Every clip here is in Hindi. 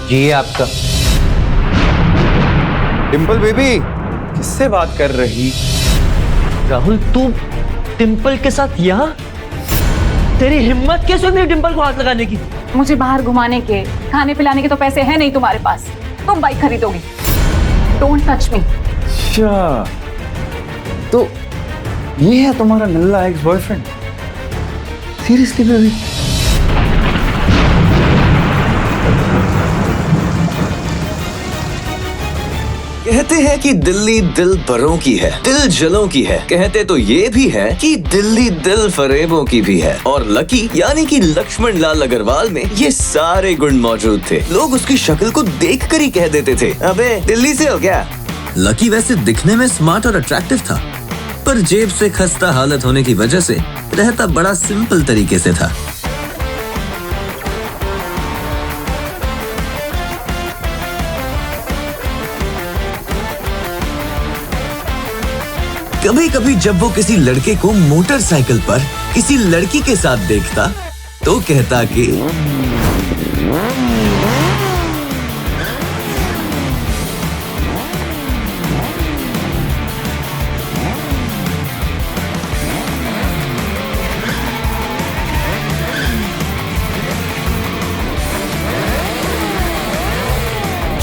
जी ये आपका। डिंपल बेबी किससे बात कर रही? राहुल तू डिंपल के साथ यहाँ? तेरी हिम्मत कैसे हुई डिंपल को हाथ लगाने की? मुझे बाहर घुमाने के, खाने पिलाने के तो पैसे हैं नहीं तुम्हारे पास। तुम बाइक खरीदोगी। Don't touch me. अच्छा तो ये है तुम्हारा नल्ला एक्स बॉयफ्रेंड? Seriously baby? कहते हैं कि दिल्ली दिल भरों की है, दिल जलों की है। कहते तो ये भी है कि दिल्ली दिल फरेबों की भी है। और लकी यानी कि लक्ष्मण लाल अग्रवाल में ये सारे गुण मौजूद थे। लोग उसकी शक्ल को देखकर ही कह देते थे, अबे दिल्ली से हो क्या? लकी वैसे दिखने में स्मार्ट और अट्रैक्टिव था, पर जेब से खस्ता हालत होने की वजह से रहता बड़ा सिंपल तरीके से था। कभी कभी जब वो किसी लड़के को मोटरसाइकिल पर किसी लड़की के साथ देखता तो कहता कि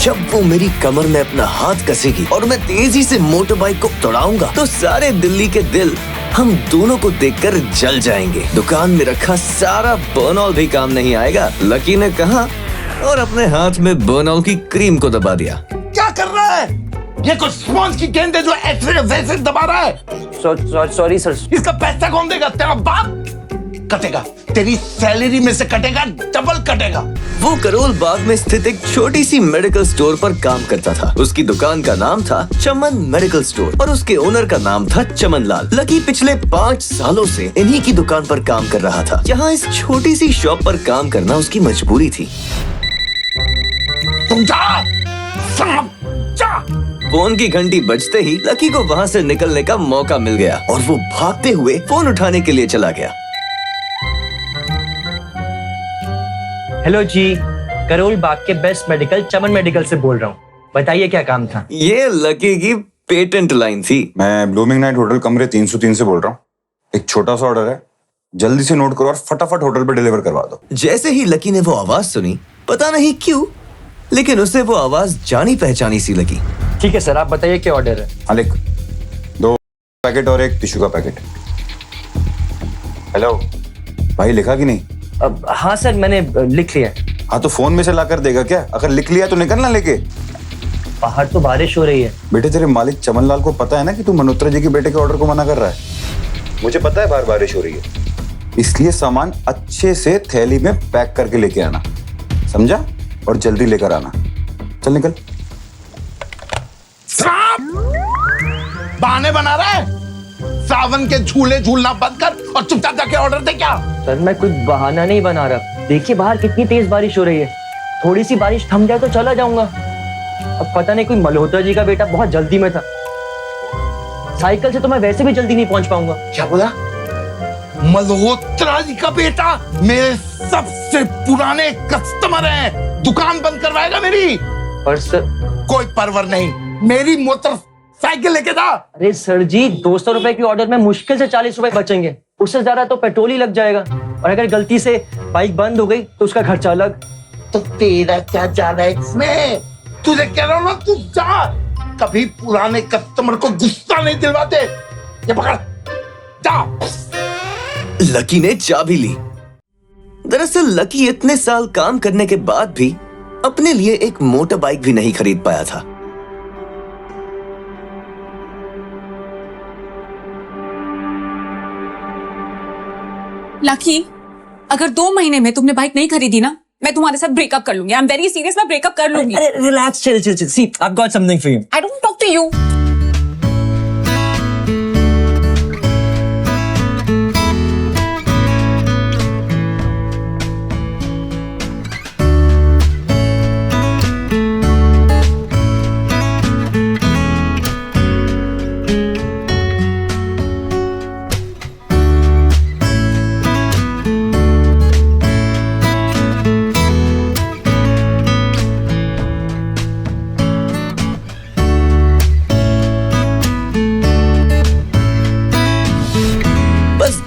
जब वो मेरी कमर में अपना हाथ कसेगी और मैं तेजी से मोटर बाइक को दौड़ाऊंगा तो सारे दिल्ली के दिल हम दोनों को देखकर जल जाएंगे। दुकान में रखा सारा बर्नॉल भी काम नहीं आएगा, लकी ने कहा और अपने हाथ में बर्नॉल की क्रीम को दबा दिया। क्या कर रहा है? ये कुछ स्पॉन्ज की गेंद है जो ऐसे वैसे दबा रहा है। Sorry sir. इसका पैसा कौन देगा? तेरा बाप कटेगा। तेरी सैलरी में से कटेगा, डबल कटेगा। वो करोल बाग में स्थित एक छोटी सी मेडिकल स्टोर पर काम करता था। उसकी दुकान का नाम था चमन मेडिकल स्टोर और उसके ओनर का नाम था चमन लाल। लकी पिछले 5 सालों से इन्हीं की दुकान पर काम कर रहा था। यहाँ इस छोटी सी शॉप पर काम करना उसकी मजबूरी थी। तुम जा, साहब, जा। फोन की घंटी बजते ही लकी को वहाँ से निकलने का मौका मिल गया और वो भागते हुए फोन उठाने के लिए चला गया। हेलो जी, करोल बाग के बेस्ट मेडिकल चमन मेडिकल से बोल रहा हूँ। बताइए क्या काम था? ये लकी की पेटेंट लाइन थी। मैं ब्लूमिंग नाइट होटल कमरे 303 से बोल रहा हूँ। एक छोटा सा ऑर्डर है, जल्दी से नोट करो और फटाफट होटल पे डिलीवर करवा दो। जैसे ही लकी ने वो आवाज सुनी, पता नहीं क्यों, लेकिन उसे वो आवाज जानी पहचानी सी लगी। ठीक है सर, आप बताइए क्या ऑर्डर है? हाँ लिख, 2 पैकेट और एक टिश्यू का पैकेट। हेलो भाई, लिखा कि नहीं? हाँ सर, मैंने लिख लिया। हाँ तो फोन में से ला कर देगा क्या? अगर लिख लिया तो निकलना लेके। बाहर तो बारिश हो रही है। बेटे तेरे मालिक चमन लाल को पता है ना कि तू मल्होत्रा जी के बेटे के ऑर्डर को मना कर रहा है। मुझे पता है बाहर बारिश हो रही है, इसलिए सामान अच्छे से थैली में पैक करके लेके आना, समझा? और जल्दी लेकर आना। चल निकल। बहाने बना रहा है? सावन के झूले झूलना बंद कर और चुपचाप जाके ऑर्डर दे। क्या सर, मैं कुछ बहाना नहीं बना रहा। देखिए बाहर कितनी तेज बारिश हो रही है। थोड़ी सी बारिश थम जाए तो चला जाऊंगा। अब पता नहीं, कोई मल्होत्रा जी का बेटा बहुत जल्दी में था। साइकिल से तो मैं वैसे भी जल्दी नहीं पहुंच पाऊंगा। क्या बोला? मल्होत्रा जी का बेटा मेरे सबसे पुराने कस्टमर हैं। दुकान बंद करवाएगा मेरी? पर सर, कोई परवर नहीं, मेरी मोटरसाइकिल लेके जा। अरे सर जी, 200 रुपए की ऑर्डर में मुश्किल से 40 रुपए बचेंगे। उससे ज्यादा तो पेट्रोल ही लग जाएगा। और अगर गलती से बाइक बंद हो गई तो उसका खर्चा अलग। तो तेरा क्या जाना है इसमें? तुझे कह रहा हूं ना, तू जा। कभी पुराने कस्टमर को गुस्सा नहीं दिलवाते। ये पकड़, जा। लकी ने चाबी ली। दरअसल लकी इतने साल काम करने के बाद भी अपने लिए एक मोटर बाइक भी नहीं खरीद पाया था। लकी, अगर 2 महीने में तुमने बाइक नहीं खरीदी ना, मैं तुम्हारे साथ ब्रेकअप कर लूंगी। आई एम वेरी सीरियस, मैं ब्रेकअप कर लूंगी। Relax, chill. See, I have got something for you. I don't talk to you.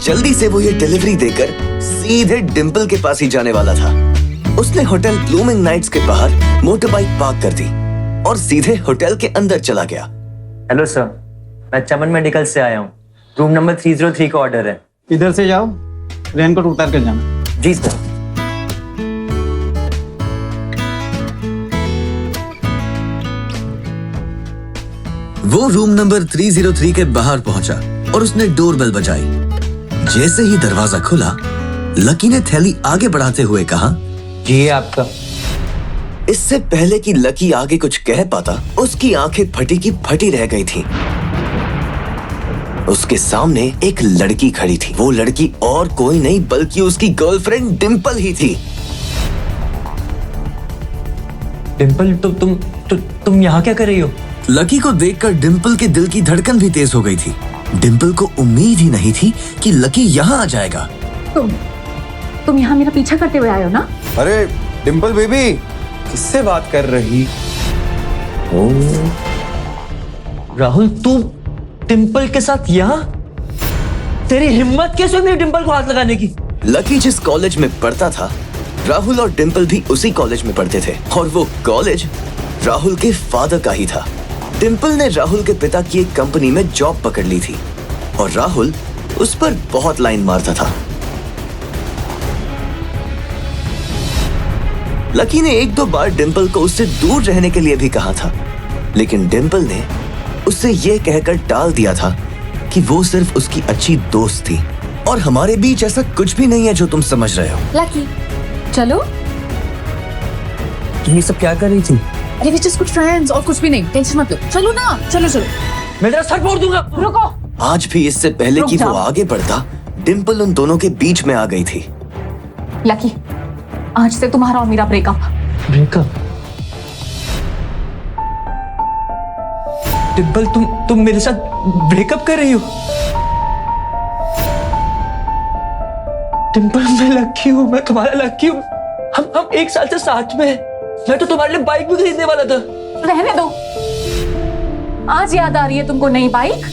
जल्दी से वो ये डिलीवरी देकर सीधे डिम्पल के पास ही जाने वाला था। उसने होटल ब्लूमिंग नाइट्स के बाहर मोटर बाइक पार्क कर दी और सीधे होटल के अंदर चला गया। हेलो सर, मैं चमन मेडिकल से आया हूँ। रूम नंबर 303 का ऑर्डर है। इधर से जाओ, रेनकोट उतार कर जाना। जी सर। वो रूम नंबर 303 के बाहर पहुंचा और उसने डोरबेल बजाई। जैसे ही दरवाजा खुला, लकी ने थैली आगे बढ़ाते हुए कहा, जी ये आपका। इससे पहले कि लकी आगे कुछ कह पाता, उसकी आंखें फटी की फटी रह गई थी। उसके सामने एक लड़की खड़ी थी। वो लड़की और कोई नहीं बल्कि उसकी गर्लफ्रेंड डिम्पल ही थी। डिम्पल, तुम यहाँ क्या कर रही हो? लकी को देखकर डिम्पल के दिल की धड़कन भी तेज हो गई थी। डिम्पल को उम्मीद ही नहीं थी कि लकी यहाँ आ जाएगा। तुम यहाँ मेरा पीछा करते हुए आए हो ना? अरे डिम्पल बेबी, किससे बात कर रही? राहुल, तू डिम्पल के साथ यहाँ? तेरी हिम्मत कैसे हुई मेरी डिम्पल को हाथ लगाने की? लकी जिस कॉलेज में पढ़ता था, राहुल और डिम्पल भी उसी कॉलेज में पढ़ते थे और वो कॉलेज राहुल के फादर का ही था। डिम्पल ने राहुल के पिता की एक कंपनी में जॉब पकड़ ली थी और राहुल उस पर बहुत लाइन मारता था। लकी ने एक दो बार डिम्पल को उससे दूर रहने के लिए भी कहा था, लेकिन डिम्पल ने उससे यह कहकर टाल दिया था कि वो सिर्फ उसकी अच्छी दोस्त थी और हमारे बीच ऐसा कुछ भी नहीं है जो तुम समझ रहे हो। लकी, चलो। तुम ये सब क्या कर रही थी? अरे वी जस्ट गुड फ्रेंड्स, और कुछ भी नहीं, टेंशन मत लो। चलो ना, चलो चलो। मैं तेरा सर फोड़ दूंगा। रुको। आज भी इससे पहले रुक कि वो जाओ। आगे बढ़ता, डिम्पल उन दोनों के बीच में आ गई थी। लकी, आज से तुम्हारा और मेरा ब्रेकअप। ब्रेकअप? डिम्पल, तुम मेरे साथ ब्रेकअप कर रही हो? डिम्पल, मैं लकी हूँ, मैं तुम्हारा लकी हूँ। हम एक साल से साथ में हैं। मैं तो तुम्हारे लिए बाइक भी खरीदने वाला था। रहने दो। आज याद आ रही है तुमको नई बाइक?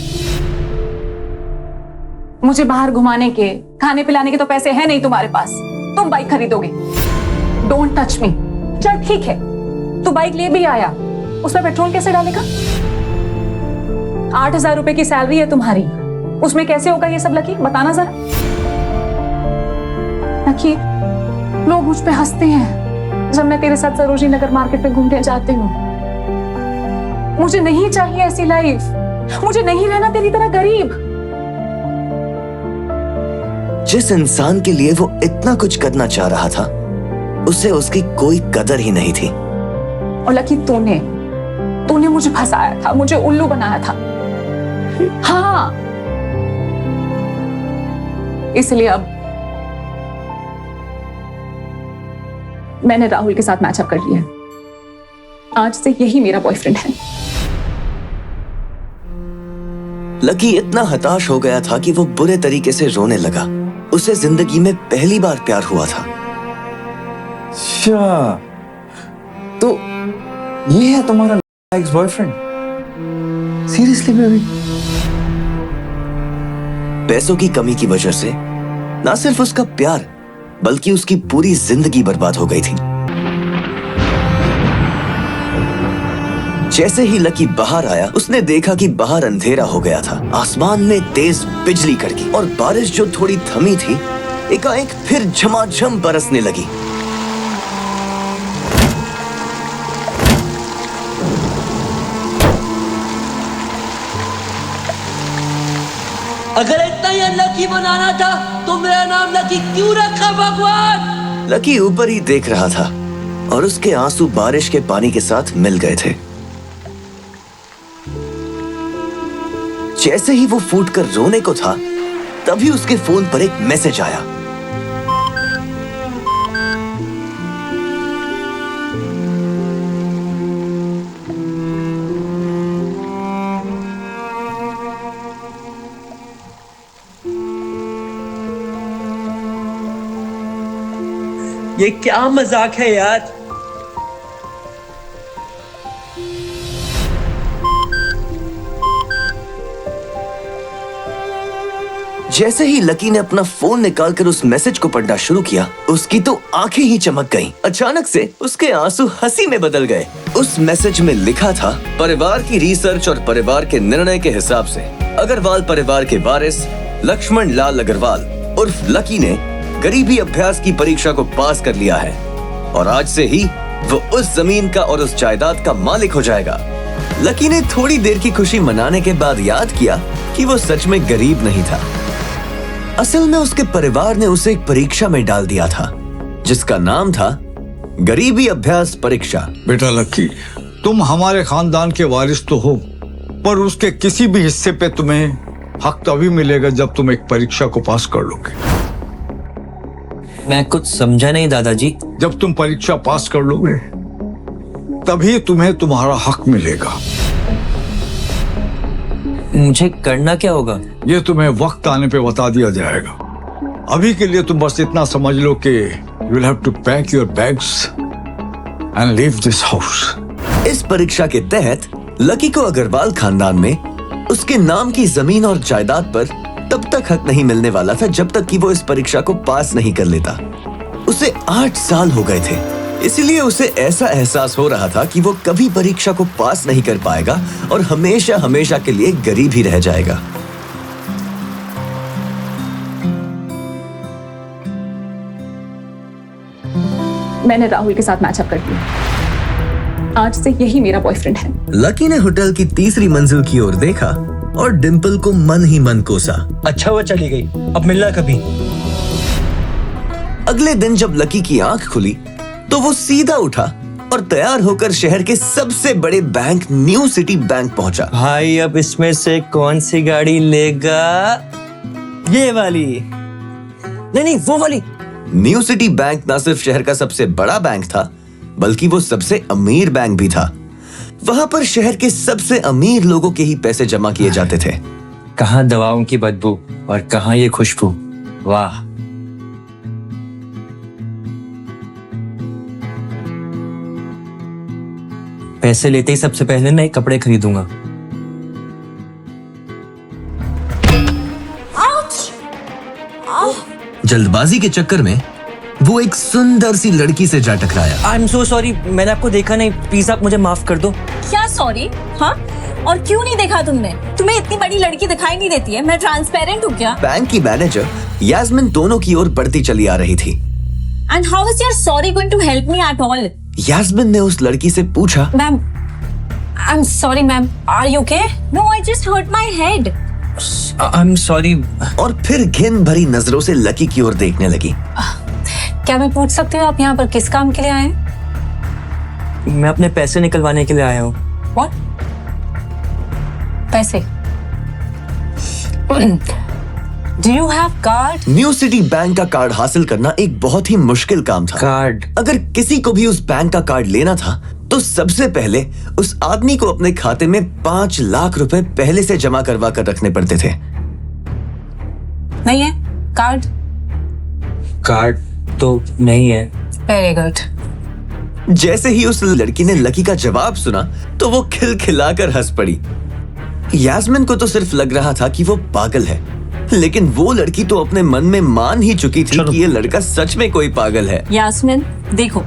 मुझे बाहर घुमाने के, खाने पिलाने के तो पैसे हैं नहीं तुम्हारे पास। तुम बाइक खरीदोगे। डोंट टच मी। चल ठीक है, तू बाइक ले भी आया, उसमें पेट्रोल कैसे डालेगा? 8,000 रुपए की सैलरी है तुम्हारी, उसमें कैसे होगा ये सब? लकी, बताना जरा। लकी, लोग मुझ पे हंसते हैं जब मैं तेरे साथ सरोजनी नगर मार्केट में घूमने जाती हूँ। मुझे नहीं चाहिए ऐसी लाइफ। मुझे नहीं रहना तेरी तरह गरीब। जिस इंसान के लिए वो इतना कुछ करना चाह रहा था, उसे उसकी कोई कदर ही नहीं थी। और लकी, तूने मुझे फंसाया था, मुझे उल्लू बनाया था। हाँ, इसलिए अब मैंने राहुल के साथ मैचअप कर लिया है। आज से यही मेरा बॉयफ्रेंड है। लकी इतना हताश हो गया था कि वो बुरे तरीके से रोने लगा। उसे जिंदगी में पहली बार प्यार हुआ था। अच्छा, तो ये है तुम्हारा एक्स बॉयफ्रेंड? Seriously baby? पैसों की कमी की वजह से ना सिर्फ उसका प्यार बल्कि उसकी पूरी जिंदगी बर्बाद हो गई थी। जैसे ही लकी बाहर आया, उसने देखा कि बाहर अंधेरा हो गया था। आसमान में तेज बिजली कड़की और बारिश जो थोड़ी थमी थी, एकाएक फिर झमाझम बरसने लगी। अगर इतना ही लकी बनाना था तो मेरा नाम लकी क्यों रखा भगवान? लकी ऊपर ही देख रहा था और उसके आंसू बारिश के पानी के साथ मिल गए थे। जैसे ही वो फूटकर रोने को था, तभी उसके फोन पर एक मैसेज आया। ये क्या मजाक है यार? जैसे ही लकी ने अपना फोन निकालकर उस मैसेज को पढ़ना शुरू किया, उसकी तो आंखें ही चमक गईं। अचानक से उसके आंसू हंसी में बदल गए। उस मैसेज में लिखा था, परिवार की रिसर्च और परिवार के निर्णय के हिसाब से अग्रवाल परिवार के वारिस लक्ष्मण लाल अग्रवाल उर्फ लकी ने गरीबी अभ्यास की परीक्षा को पास कर लिया है और आज से ही वो उस जमीन का और उस जायदाद का मालिक हो जाएगा। लकी ने थोड़ी देर की खुशी मनाने के बाद याद किया कि वो सच में गरीब नहीं था। असल में उसके परिवार ने उसे एक परीक्षा में डाल दिया था जिसका नाम था गरीबी अभ्यास परीक्षा। बेटा लक्की, तुम हमारे खानदान के वारिस तो हो, पर उसके किसी भी हिस्से पे तुम्हें हक तभी मिलेगा जब तुम एक परीक्षा को पास कर लोगे। मैं कुछ समझा नहीं दादाजी। जब तुम परीक्षा पास कर लोगे तभी तुम्हें तुम्हारा हक मिलेगा। मुझे करना क्या होगा? ये तुम्हें वक्त आने पे बता दिया जाएगा। अभी के लिए तुम बस इतना समझ लो कि you will have to pack your bags and leave this house. इस परीक्षा के तहत लकी को अग्रवाल खानदान में उसके नाम की जमीन और जायदाद पर तब तक हक नहीं मिलने वाला था जब तक कि वो इस परीक्षा को पास नहीं कर लेता। उसे 8 साल हो गए थे, इसलिए उसे ऐसा एहसास हो रहा था कि वो कभी परीक्षा को पास नहीं कर पाएगा और हमेशा हमेशा के लिए गरीब ही रह जाएगा। मैंने राहुल के साथ मैचअप कर दिया। आज से यही मेरा बॉयफ्रेंड है। लकी ने होटल की तीसरी मंजिल की ओर देखा और डिंपल को मन ही मन कोसा। अच्छा वो चली गई, अब मिलना कभी। अगले दिन जब लकी की आंख खुली तो वो सीधा उठा और तैयार होकर शहर के सबसे बड़े बैंक न्यू सिटी बैंक पहुंचा। भाई अब इसमें से कौन सी गाड़ी लेगा? ये वाली? नहीं वो वाली। न्यू सिटी बैंक न सिर्फ शहर का सबसे बड़ा बैंक था बल्कि वो सबसे अमीर बैंक भी था। वहां पर शहर के सबसे अमीर लोगों के ही पैसे जमा किए जाते थे। कहाँ दवाओं की बदबू और कहाँ ये खुशबू। वाह। पैसे लेते ही सबसे पहले नए कपड़े खरीदूंगा। जल्दबाजी के चक्कर में वो एक सुंदर सी लड़की से जा टकराया। आई एम सो सॉरी, मैंने आपको देखा नहीं, प्लीज आप मुझे माफ कर दो। क्या सॉरी? हाँ, और क्यों नहीं देखा तुमने? तुम्हें इतनी बड़ी लड़की दिखाई नहीं देती है? मैं ट्रांसपेरेंट हूँ क्या? बैंक की मैनेजर यास्मिन दोनों की ओर बढ़ती चली आ रही थी। And how is your sorry going to help me at all? Yasmin ने उस लड़की से पूछा, ma'am, I am sorry ma'am, are you okay? No, I just hurt my head. I am sorry. और फिर घिन भरी नजरों से लकी की ओर देखने लगी। क्या मैं पूछ सकती हूँ आप यहाँ पर किस काम के लिए आए हैं? मैं अपने पैसे निकलवाने के लिए आया हूँ। What? पैसे? Do you have card? New city bank का कार्ड हासिल करना एक बहुत ही मुश्किल काम था। कार्ड? अगर किसी को भी उस बैंक का कार्ड लेना था तो सबसे पहले उस आदमी को अपने खाते में 5 लाख रुपए पहले से जमा करवा कर रखने पड़ते थे। नहीं है कार्ड? कार्ड तो नहीं है। Very good. जैसे ही उस लड़की ने लकी का जवाब सुना तो वो खिलखिलाकर हंस पड़ी। यास्मिन को तो सिर्फ लग रहा था कि वो पागल है, लेकिन वो लड़की तो अपने मन में मान ही चुकी थी कि ये लड़का सच में कोई पागल है। यास्मिन देखो,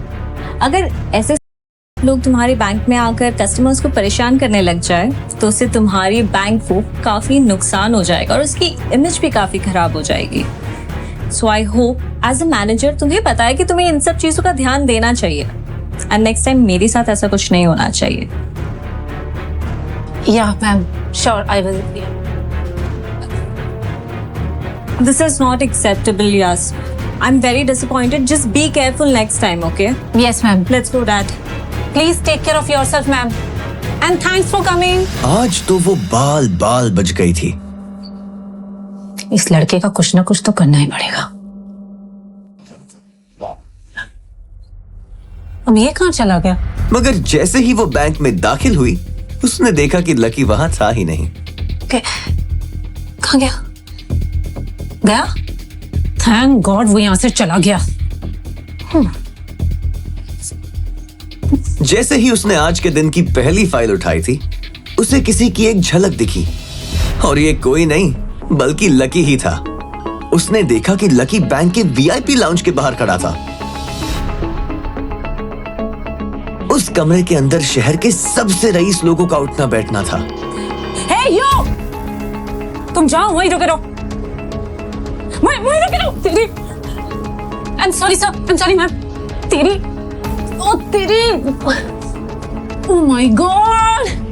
अगर ऐसे लोग तुम्हारे बैंक में आकर कस्टमर्स को परेशान करने लग जाए तो उससे तुम्हारी बैंक को काफी नुकसान हो जाएगा और उसकी इमेज भी काफी खराब हो जाएगी। So I hope as a manager तुम्हें पता है कि तुम्हें इन सब चीजों का ध्यान देना चाहिए एंड नेक्स्ट टाइम मेरे साथ ऐसा कुछ नहीं होना चाहिए। या ma'am, sure I will. This is not acceptable, Yas. I'm very disappointed. Just be careful next time, okay? Yes, ma'am. Let's do that. Please take care of yourself, ma'am. And thanks for coming. आज तो वो बाल बाल बच गई थी। इस लड़के का कुछ ना कुछ तो करना ही पड़ेगा। अब ये कहाँ चला गया? मगर जैसे ही वो बैंक में दाखिल हुई उसने देखा कि लकी वहां था ही नहीं। कहाँ गया? गया? थैंक गॉड वो यहाँ से चला गया। जैसे ही उसने आज के दिन की पहली फाइल उठाई थी उसे किसी की एक झलक दिखी और ये कोई नहीं बल्कि लकी ही था। उसने देखा कि लकी बैंक के वीआईपी लाउंज के बाहर खड़ा था। उस कमरे के अंदर शहर के सबसे रईस लोगों का उठना बैठना था। हे यू, तुम जाओ, वहीं रुके रहो, वहीं रुके रहो। तेरी, आई am sorry sir, I am sorry ma'am. तेरी, ओ तेरी, oh my God.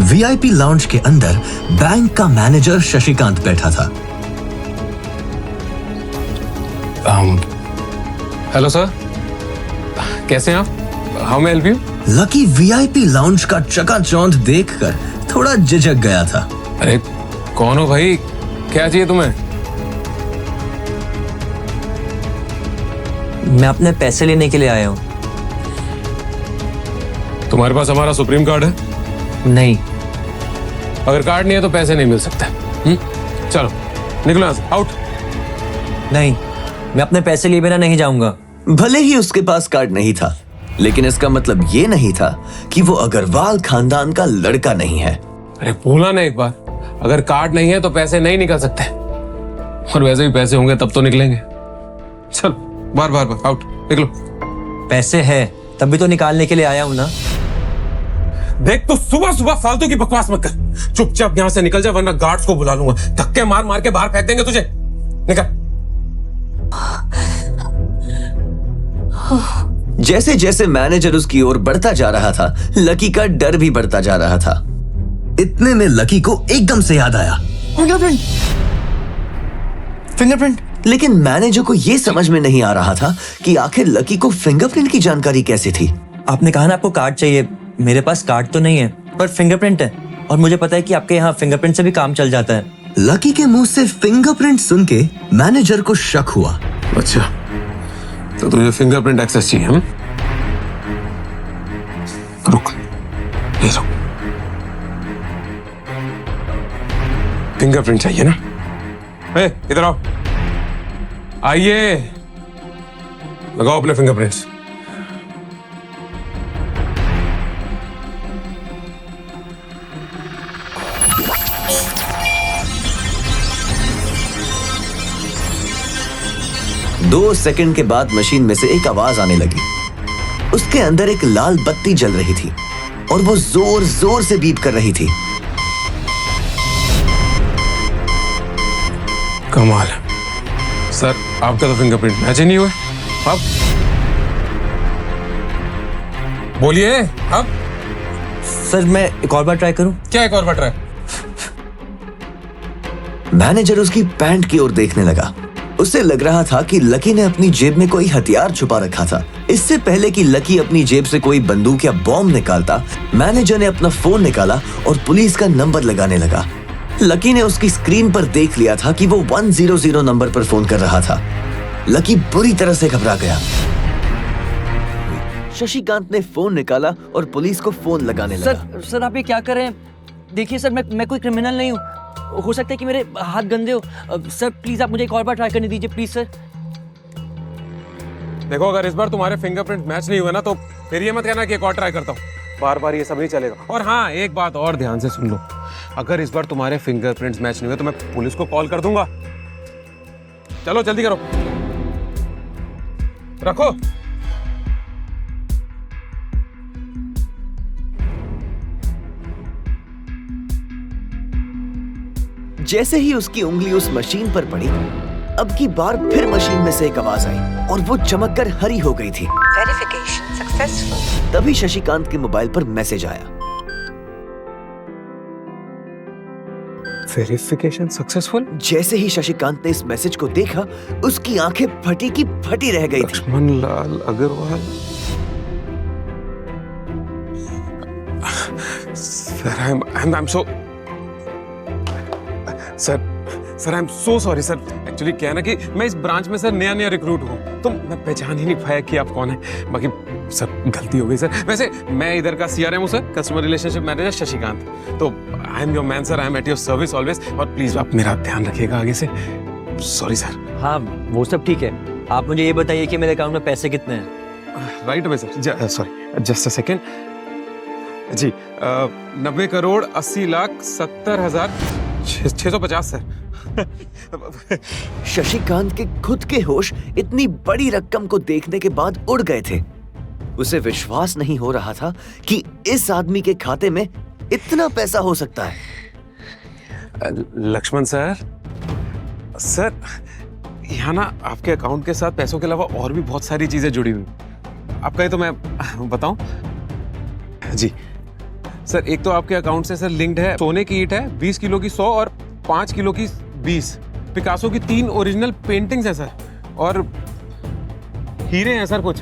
VIP lounge के अंदर बैंक का मैनेजर शशिकांत बैठा था। हेलो सर, कैसे हैं आप? How may help you? Lucky VIP lounge का चकाचौंध देखकर थोड़ा झिझक गया था। अरे कौन हो भाई, क्या चाहिए तुम्हें? मैं अपने पैसे लेने के लिए आया हूँ। तुम्हारे पास हमारा सुप्रीम कार्ड है? नहीं। अगर कार्ड नहीं है तो पैसे नहीं मिल सकते। चलो निकलो यहाँ से, आउट। नहीं, मैं अपने पैसे लिए बिना नहीं जाऊंगा। भले ही उसके पास कार्ड नहीं था, लेकिन इसका मतलब ये नहीं था कि वो अग्रवाल खानदान का लड़का नहीं है। अरे बोला ना एक बार, अगर कार्ड नहीं है तो पैसे नहीं निकल सकते, और वैसे भी पैसे होंगे तब तो निकलेंगे। चलो बार बार बार आउट, निकलो। पैसे है तभी तो निकालने के लिए आया हूँ ना। देख, तो सुबह सुबह फालतू की बकवास मत कर, चुपचाप यहाँ से निकल जा, वरना गार्ड्स को बुला लूंगा, धक्के मार मार के बाहर फेंक देंगे तुझे। निकल। जैसे जैसे मैनेजर उसकी ओर बढ़ता जा रहा था, लकी का डर भी बढ़ता जा रहा था। इतने में लकी को एकदम से याद आया, फिंगरप्रिंट। लेकिन मैनेजर को यह समझ में नहीं आ रहा था कि आखिर लकी को फिंगरप्रिंट की जानकारी कैसे थी। आपने कहा ना आपको कार्ड चाहिए, मेरे पास कार्ड तो नहीं है पर फिंगरप्रिंट है, और मुझे पता है कि आपके यहाँ फिंगरप्रिंट से भी काम चल जाता है। लकी के मुंह से फिंगरप्रिंट सुन के मैनेजर को शक हुआ। अच्छा, तो तुझे फिंगरप्रिंट एक्सेस चाहिए? रुक, ये रुक। फिंगरप्रिंट चाहिए ना? इधर आओ, आइए, लगाओ अपने फिंगरप्रिंट्स। दो सेकंड के बाद मशीन में से एक आवाज आने लगी। उसके अंदर एक लाल बत्ती जल रही थी और वो जोर जोर से बीप कर रही थी। कमाल है सर, आपका तो फिंगरप्रिंट मैच ही नहीं हुआ। अब बोलिए, अब सर मैं एक और बार ट्राई करूं? क्या एक और बार ट्राई? मैनेजर उसकी पैंट की ओर देखने लगा। उसे लग रहा था कि लकी ने अपनी जेब में कोई हथियार छुपा रखा था। इससे पहले कि लकी अपनी जेब से कोई बंदूक या बॉम्ब निकालता, मैनेजर ने अपना फोन निकाला और पुलिस का नंबर लगाने लगा। लकी ने उसकी स्क्रीन पर देख लिया था कि वो 100 नंबर पर फोन कर रहा था। लकी बुरी तरह से घबरा गया। शशिकांत ने फोन निकाला और पुलिस को फोन लगाने लगा। सर आप ये क्या कर रहे हैं? देखिए सर, मैं कोई क्रिमिनल नहीं हूँ, हो सकता है कि मेरे हाथ गंदे हो। सर प्लीज आप मुझे एक और बार ट्राई करने दीजिए, प्लीज सर। देखो, अगर इस बार तुम्हारे फिंगरप्रिंट मैच नहीं हुए ना, तो फिर ये मत कहना कि एक और ट्राई करता हूँ। बार बार ये सब नहीं चलेगा। और हाँ, एक बात और ध्यान से सुन लो, अगर इस बार तुम्हारे फिंगरप्रिंट्स मैच नहीं हुए तो मैं पुलिस को कॉल कर दूंगा। चलो जल्दी करो, रखो। जैसे ही उसकी उंगली उस मशीन पर पड़ी, अब की बार फिर मशीन में से एक आवाज आई और वो चमककर हरी हो गई थी। Verification successful. तभी शशिकांत के मोबाइल पर मैसेज आया। Verification successful. जैसे ही शशिकांत ने इस मैसेज को देखा, उसकी आंखें फटी की फटी रह गई थी। Laxman Lal Agarwal. Sir I am so sorry sir. Actually क्या है ना कि मैं इस ब्रांच में सर नया रिक्रूट हूँ, तो मैं पहचान ही नहीं पाया कि आप कौन है। बाकी सर गलती हो गई सर। वैसे मैं इधर का CRM हूँ sir, customer relationship manager Shashikant. तो I am your man sir, I am at your service always. और प्लीज आप मेरा ध्यान रखिएगा आगे से। Sorry sir. हाँ वो सब ठीक है, आप मुझे ये बताइए कि मेरे अकाउंट में पैसे कितने हैं? Right away sir, sorry just a second जी। 90 करोड़ 80 लाख 70 हजार 650 सर। शशिकांत के खुद के होश इतनी बड़ी रकम को देखने के बाद उड़ गए थे। उसे विश्वास नहीं हो रहा था कि इस आदमी के खाते में इतना पैसा हो सकता है। लक्ष्मण सर, यहाँ ना आपके अकाउंट के साथ पैसों के अलावा और भी बहुत सारी चीजें जुड़ी हुई। आप कहे तो मैं बताऊं? जी सर, एक तो आपके अकाउंट से सर लिंक्ड है सोने की ईंट है 20 किलो की 100 और 5 किलो की 20, पिकासो की 3 ओरिजिनल पेंटिंग्स है सर, और हीरे हैं सर, कुछ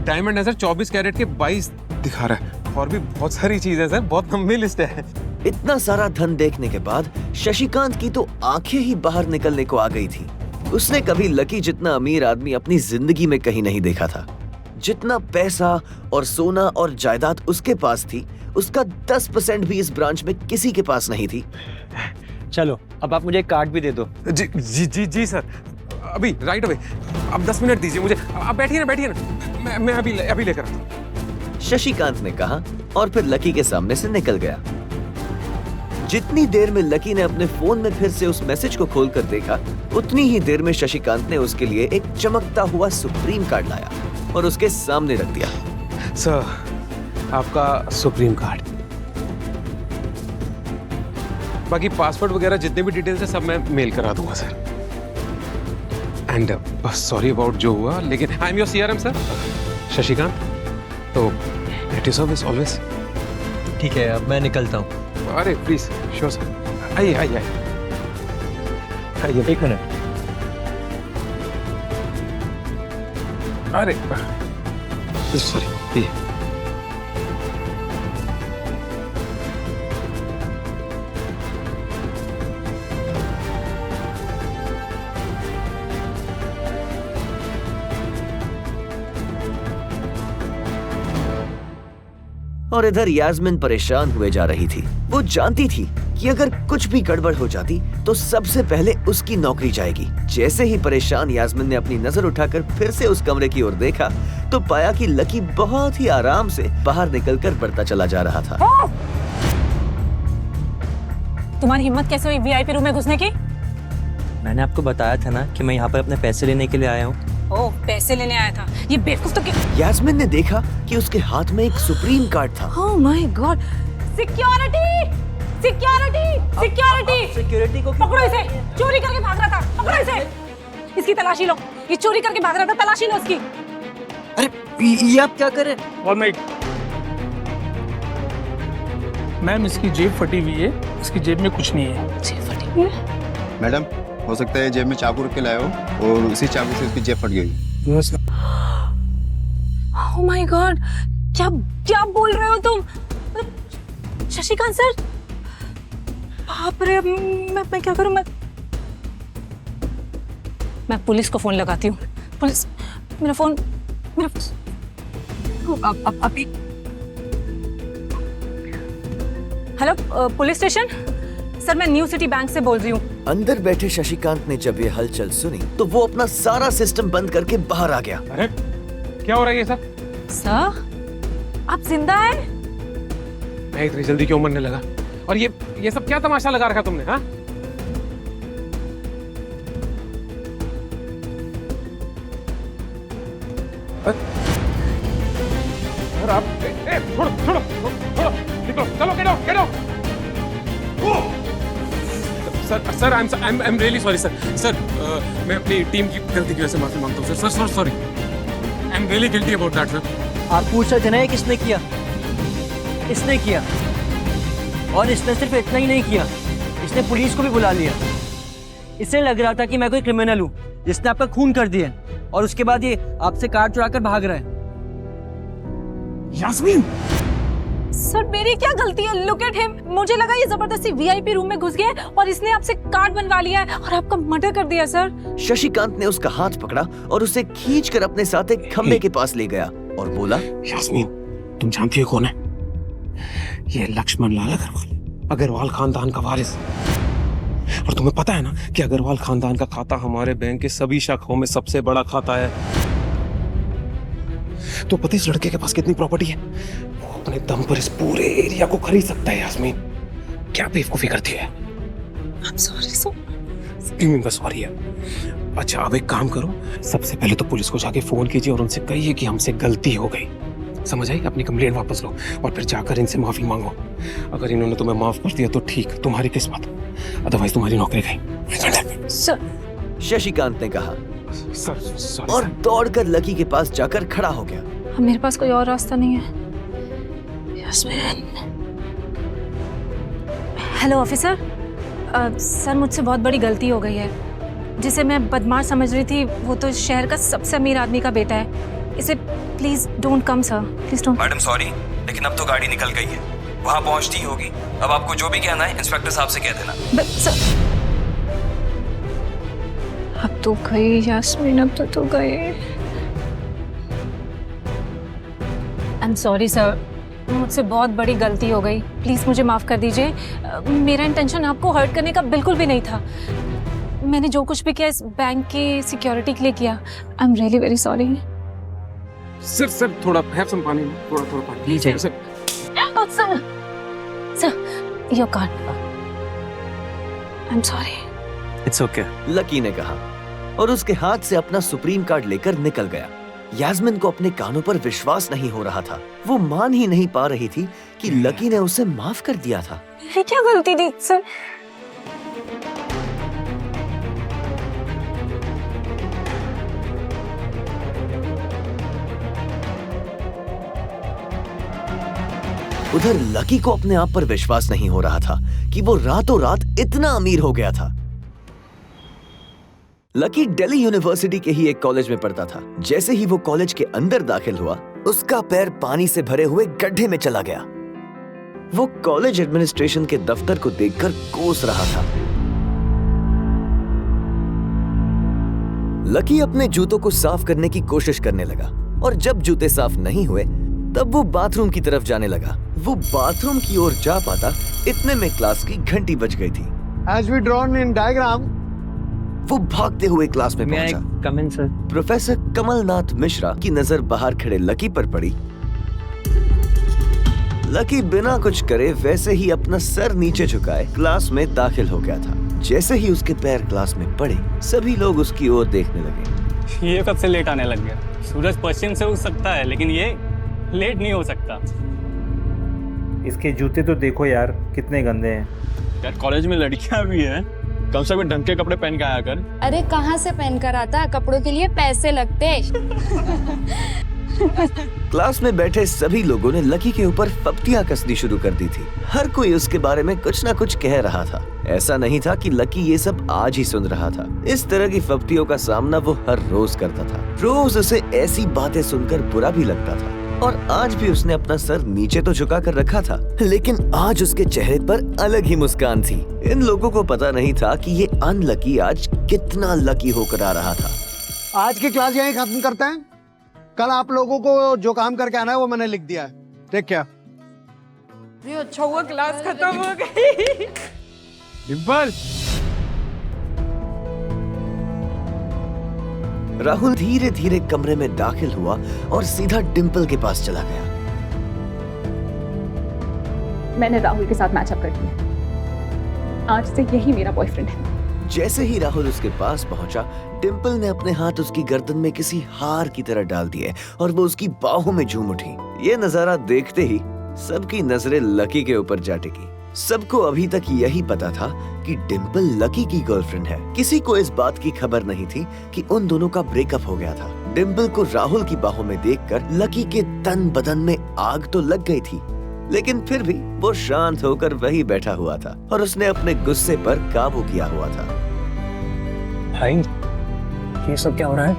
डायमंड है सर 24 कैरेट के 22 दिखा रहा है, और भी बहुत सारी चीजें सर, बहुत लंबी लिस्ट है। इतना सारा धन देखने के बाद शशिकांत की तो आंखें ही बाहर निकलने को आ गई थी। उसने कभी लकी जितना अमीर आदमी अपनी जिंदगी में कहीं नहीं देखा था। जितना पैसा और सोना और जायदाद उसके पास थी, उसका 10% भी इस ब्रांच में किसी के पास नहीं थी। चलो अब आप मुझे एक कार्ड भी दे दो। जी जी जी जी सर, अभी राइट अवे। अब 10 मिनट दीजिए मुझे। आप बैठिए ना, मैं अभी लेकर आता हूँ। शशिकांत ने कहा और फिर लकी के सामने से निकल गया। जितनी देर में लकी ने अपने फोन में फिर से उस मैसेज को खोलकर देखा, उतनी ही देर में शशिकांत ने उसके लिए एक चमकता हुआ सुप्रीम कार्ड लाया और उसके सामने रख दिया। सर, आपका सुप्रीम कार्ड, बाकी पासवर्ड वगैरह जितने भी डिटेल्स है सब मैं मेल करा दूंगा सर। एंड सॉरी अबाउट जो हुआ, लेकिन आई am your CRM sir, Shashikant. तो एट योर सर्विस ऑलवेज। ठीक है, अब मैं निकलता हूँ। अरे प्लीज, श्योर सर। आइए आइए आइए, 1 मिनट। अरे सॉरी, ये और इधर यास्मीन परेशान हुए जा रही थी। वो जानती थी कि अगर कुछ भी गड़बड़ हो जाती तो सबसे पहले उसकी नौकरी जाएगी। जैसे ही परेशान यास्मीन ने अपनी नजर उठाकर फिर से उस कमरे की ओर देखा तो पाया कि लकी बहुत ही आराम से बाहर निकलकर बढ़ता चला जा रहा था। तुम्हारी हिम्मत कैसे हुई VIP रूम में घुसने की? मैंने आपको बताया था ना कि मैं यहाँ पर अपने पैसे लेने के लिए आया हूँ। ओह, पैसे लेने आया था। ये बेवकूफ तो यास्मीन ने देखा कि उसके हाथ में एक सुप्रीम कार्ड था। Oh my God! Security! Security! Security! Security को पकड़ो इसे! चोरी करके भाग रहा था। पकड़ो इसे! इसकी तलाशी लो। ये चोरी करके भाग रहा था, तलाशी लो इसकी। अरे ये आप क्या कर रहे हैं? 1 मिनट मैम, इसकी जेब फटी हुई है, इसकी जेब में कुछ नहीं है। जेब फटी हुई है? मैडम, हो सकता है जेब में चाकू रख के लाए हो और उसी चाकू से उसकी जेब फट गई। Oh my God! क्या क्या बोल रहे हो तुम? शशिकांत सर, बाप रे, मैं क्या करूं? मैं पुलिस को फोन लगाती हूँ। पुलिस, मेरा फोन अभी। हेलो, पुलिस स्टेशन सर, मैं न्यू सिटी बैंक से बोल रही हूँ। अंदर बैठे शशिकांत ने जब ये हलचल सुनी तो वो अपना सारा सिस्टम बंद करके बाहर आ गया। अरे क्या हो रहा है ये सब? सर, आप जिंदा हैं? मैं इतनी जल्दी क्यों मरने लगा? और ये सब क्या तमाशा लगा रखा तुमने? हाँ, और आप छोड़ो, निकलो, चलो, get out. Sir I am really sorry sir. मैं अपनी टीम की गलती की वजह से माफी मांगता हूँ sir. Sorry, I am really guilty about that sir. आप पूछ रहे थे ना ये किसने किया? इसने किया, और इसने सिर्फ इतना ही नहीं किया, इसने पुलिस को भी बुला लिया। इसे लग रहा था कि मैं कोई क्रिमिनल हूँ जिसने आपका खून कर दिया, और उसके बाद ये आपसे कार्ड चुरा कर भाग रहा है। यास्मीन, सर मेरी क्या गलती है? Look at him. मुझे लगा ये जबरदस्ती VIP रूम में घुस गया और इसने आपसे कार्ड बनवा लिया है और आपका मर्डर कर दिया सर। शशिकांत ने उसका हाथ पकड़ा और उसे खींचकर अपने साथ एक खंबे के पास ले गया और बोला, यास्मीन, तुम जानती हो कौन है? ये लक्ष्मण लाल अग्रवाल खानदान का वारिस। और तुम्हें पता है ना कि अग्रवाल खानदान का खाता हमारे बैंक के सभी शाखाओं में सबसे बड़ा खाता है। तो पता इस लड़के के पास कितनी प्रॉपर्टी है? वो अपने दम पर इस पूरे एरिया को खरीद सकता है। यास्मीन, क्या बेवकूफी करती है? का सॉरी है। अच्छा अब एक काम करो, सबसे पहले तो पुलिस को जाके फोन कीजिए और उनसे कहिए कि हमसे गलती हो गई। समझ आई? अपनी कंप्लेंट वापस लो और फिर जाकर इनसे माफी मांगो। अगर इन्होंने तुम्हें माफ कर दिया तो ठीक, तुम्हारी किस्मत, अदरवाइज तुम्हारी नौकरी गई। शशिकांत ने कहा सर सॉरी और दौड़कर लकी के पास जाकर खड़ा हो गया। अब मेरे पास कोई और रास्ता नहीं है। यास्मीन। हेलो ऑफिसर, सर मुझसे बहुत बड़ी गलती हो गई है। जिसे मैं बदमाश समझ रही थी वो तो शहर का सबसे अमीर आदमी का बेटा है। इसे please don't come sir, please don't. Madam sorry, लेकिन अब तो गाड़ी निकल गई है, वहाँ पहुँचती ही होगी। अब आपको जो भी कहना है इंस्पेक्टर साहब से कह देना। सर अब तो गई यास्मीन, अब तो गई। आई एम सॉरी सर, मुझसे बहुत बड़ी गलती हो गई। प्लीज मुझे माफ कर दीजिए। मेरा इंटेंशन आपको हर्ट करने का बिल्कुल भी नहीं था। मैंने जो कुछ भी किया इस बैंक की सिक्योरिटी के लिए किया। I am really very sorry. Sir थोड़ा हैव सम पानी, थोड़ा पानी please sir. Sir your card. I am sorry. It's okay, lucky ने कहा और उसके हाथ से अपना सुप्रीम कार्ड लेकर निकल गया। यास्मीन को अपने कानों पर विश्वास नहीं हो रहा था। वो मान ही नहीं पा रही थी कि लकी ने उसे माफ कर दिया था। मेरी क्या गलती थी सर? उधर लकी को अपने आप पर विश्वास नहीं हो रहा था कि वो रातों रात इतना अमीर हो गया था। लकी दिल्ली यूनिवर्सिटी के ही एक कॉलेज में पढ़ता था। जैसे ही वो कॉलेज के अंदर दाखिल हुआ, उसका पैर पानी से भरे हुए गड्ढे में चला गया। वो कॉलेज एडमिनिस्ट्रेशन के दफ्तर को देखकर कोस रहा था। लकी अपने जूतों को साफ करने की कोशिश करने लगा और जब जूते साफ नहीं हुए तब वो बाथरूम की तरफ जाने लगा। वो बाथरूम की ओर जा पाता इतने में क्लास की घंटी बज गई थी। As we drawn in diagram, वो भागते हुए क्लास में पहुंचा। कम इन सर। प्रोफेसर कमलनाथ मिश्रा की नजर बाहर खड़े लकी पर पड़ी। लकी बिना कुछ करे वैसे ही अपना सर नीचे झुकाए क्लास में दाखिल हो गया था। जैसे ही उसके पैर क्लास में पड़े, सभी लोग उसकी ओर देखने लगे। ये कब से लेट आने लग गया? सूरज पश्चिम से उग सकता है लेकिन ये लेट नहीं हो सकता। इसके जूते तो देखो यार, कितने गंदे हैं। यार कॉलेज में लड़कियां भी हैं, कम से कम ढंग के कपड़े पहन के आया कर। अरे कहाँ से पहन कर आता, कपड़ों के लिए पैसे लगते। क्लास में बैठे सभी लोगों ने लकी के ऊपर फप्तियां कसनी शुरू कर दी थी। हर कोई उसके बारे में कुछ ना कुछ कह रहा था। ऐसा नहीं था कि लकी ये सब आज ही सुन रहा था। इस तरह की फप्तियों का सामना वो हर रोज करता था। रोज उसे ऐसी बातें सुनकर बुरा भी लगता था और आज भी उसने अपना सर नीचे तो झुका कर रखा था, लेकिन आज उसके चेहरे पर अलग ही मुस्कान थी। इन लोगों को पता नहीं था कि ये अनलकी आज कितना लकी होकर आ रहा था। आज की क्लास यहीं खत्म करते हैं। कल आप लोगों को जो काम करके आना है वो मैंने लिख दिया है। ठीक क्या? अच्छा हुआ क्लास खत्म हो गई। डिम्पल। राहुल धीरे धीरे कमरे में दाखिल हुआ और सीधा डिम्पल के पास चला गया। मैंने राहुल के साथ मैचअप कर दिया। आज से यही मेरा बॉयफ्रेंड है। जैसे ही राहुल उसके पास पहुंचा, डिम्पल ने अपने हाथ उसकी गर्दन में किसी हार की तरह डाल दिए और वो उसकी बाहों में झूम उठी। ये नजारा देखते ही सबकी नजरें लकी के ऊपर जा टिकी। सबको अभी तक यही पता था कि डिम्पल लकी की गर्लफ्रेंड है। किसी को इस बात की खबर नहीं थी कि उन दोनों का ब्रेकअप हो गया था। डिम्पल को राहुल की बाहों में देखकर लकी के तन बदन में आग तो लग गई थी, लेकिन फिर भी वो शांत होकर वही बैठा हुआ था और उसने अपने गुस्से पर काबू किया हुआ था। भाई, ये सब क्या हो रहा है?